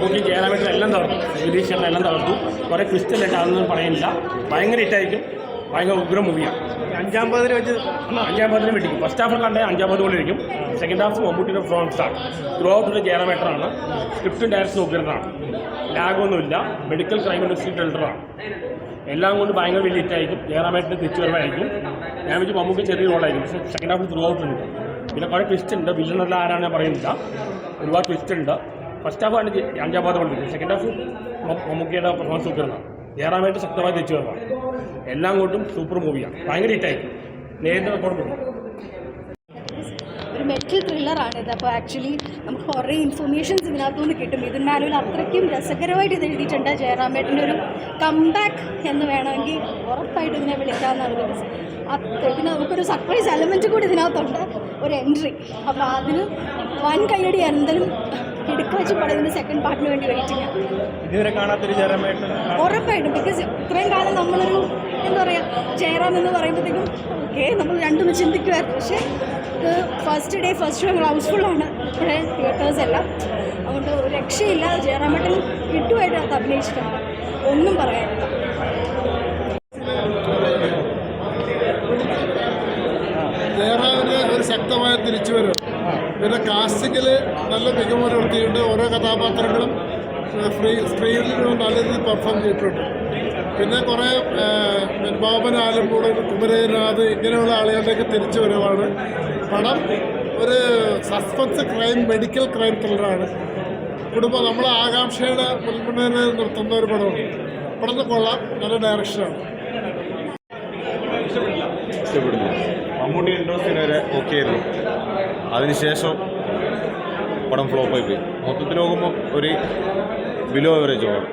നോക്കി ജയറാമേട്ടൻ എല്ലാം തകർത്തു, നിരീക്ഷണം എല്ലാം തകർത്തു. കുറേ ക്രിസ്റ്റലായിട്ട് അതൊന്നും പറയുന്നില്ല. ഭയങ്കര ഹിറ്റായിരിക്കും. ഭയങ്കര ഉഗ്ര മൂവിയാണ്. 5-ാം പതിന് വെച്ച് 5-ാം പതിന് വെട്ടിക്കും. ഫസ്റ്റ് ഹാഫ് കണ്ടേ 5-ാം പതിന് ഇരിക്കും. സെക്കൻഡ് ഹാഫ് മമ്മൂട്ടിയുടെ ഫ്രോൺ സ്റ്റാർ ത്രൂ ഔട്ട് ജയറാമേട്ടനാണ്. സ്ക്രിപ്റ്റും ഡയറക്ഷൻ ഉഗ്രനാണ്. ലാഗൊന്നുമില്ല. മെഡിക്കൽ ക്രൈം ഇൻഡസ്ട്രി ടെൽഡറാണ്. എല്ലാം കൊണ്ട് ഭയങ്കര വലിയ ഹിറ്റായിരിക്കും. ജയറാമേട്ടൻ്റെ തിരിച്ചുവരവായിരിക്കും. ഞാൻ വെച്ച് മമ്മൂക്ക് ചെറിയ റോളായിരിക്കും. പക്ഷേ സെക്കൻഡ് ഹാഫ് ത്രൂ ഔട്ട് ഉണ്ട്. പിന്നെ കുറേ ട്വിസ്റ്റ് ഉണ്ട്. വില്ലനല്ല ആരാണ് ഞാൻ പറയുന്നില്ല. ഒരുപാട് ട്വിസ്റ്റ് ഉണ്ട്. ഫസ്റ്റ് ഹാഫാണ് 5-ാം പദം കൊണ്ടിരിക്കുന്നത്. സെക്കൻഡ് ഹാഫ് മമ്മൂക്കിയുടെ പെർഫോമൻസ് ഉഗ്രനാണ്. ജയറാമേട്ടൻ ശക്തമായി തിരിച്ചുവരവാണ്. എല്ലാം കൊണ്ടും സൂപ്പർ മൂവിയാണ്. ഭയങ്കര ഹിറ്റായിരിക്കും. നേരിട്ട് റെക്കോർഡ് കിട്ടും. ഒരു മെറ്റൽ ത്രില്ലറാണിത്. അപ്പോൾ ആക്ച്വലി നമുക്ക് കുറേ ഇൻഫർമേഷൻസ് ഇതിനകത്തുനിന്ന് കിട്ടും. ഇതിനാലും അത്രയ്ക്കും രസകരമായിട്ട് ഇത് എഴുതിയിട്ടുണ്ട്. ജയറാമേട്ടൻ്റെ ഒരു കംബാക്ക് എന്ന് വേണമെങ്കിൽ ഉറപ്പായിട്ട് ഇതിനെ വിളിക്കാമെന്നാണ്. പിന്നെ നമുക്കൊരു സർപ്രൈസ് എലമെൻറ്റ് കൂടി ഇതിനകത്തുണ്ട്, ഒരു എൻട്രി. അപ്പോൾ അതിന് വൻ കയ്യടി. എന്തായാലും കിടക്കാച്ചി പടത്തിൻ്റെ സെക്കൻഡ് പാർട്ടിന് വേണ്ടി വെയിറ്റിംഗ് ആണ്. ഇതുവരെ കാണാത്തൊരു ജയറാമേട്ടൻ ഉറപ്പായിട്ടും. ബിക്കോസ് ഇത്രയും കാലം നമ്മളൊരു എന്താ പറയുക, ജയറാം എന്ന് പറയുമ്പോഴത്തേക്കും ഓക്കെ നമ്മൾ രണ്ടും ചിന്തിക്കുമായിരുന്നു. പക്ഷേ ഇത് ഫസ്റ്റ് ഡേ ഫസ്റ്റ് ഷോ ഹൗസ്ഫുള്ളാണ് ഇപ്പോഴേ തിയേറ്റേഴ്സ് എല്ലാം. അതുകൊണ്ട് ഒരു രക്ഷയില്ല. ജയറാമേട്ടൻ കിട്ടുമായിട്ട് അത് അഭിനയിച്ചിട്ടുണ്ട്. ഒന്നും പറയാനില്ല. ജയറാമിന് ഒരു ശക്തമായ തിരിച്ചുവരവ്. പിന്നെ കാസ്റ്റിങ്ങിൽ നല്ല മികവ് പുലർത്തിയിട്ട് ഓരോ കഥാപാത്രങ്ങളും സ്ക്രീനിൽ നല്ല രീതിയിൽ പെർഫോം ചെയ്തിട്ടുണ്ട്. പിന്നെ കുറേ ബോബൻ ആലപ്പുഴ, കുമരനാഥ് ഇങ്ങനെയുള്ള ആളുകളുടെയൊക്കെ തിരിച്ചുവരവാണ്. പടം ഒരു സസ്പെൻസ് ക്രൈം മെഡിക്കൽ ക്രൈം ത്രില്ലറാണ്. കുടുംബം നമ്മളെ ആകാംക്ഷയുടെ മുൻപിനെ നിർത്തുന്ന ഒരു പടമാണ്. പടം കൊള്ളാം. നല്ല ഡയറക്ഷനാണ്. ഇഷ്ടപ്പെടുന്നു. മമ്മൂട്ടി ഇൻട്രോസിന് വരെ ഓക്കെ ആയിരുന്നു. അതിനുശേഷം പടം ഫ്ലോപ്പായി പോയി. മൊത്തത്തിൽ നോക്കുമ്പോൾ ഒരു ബിലോ എവറേജ് ഓവർ.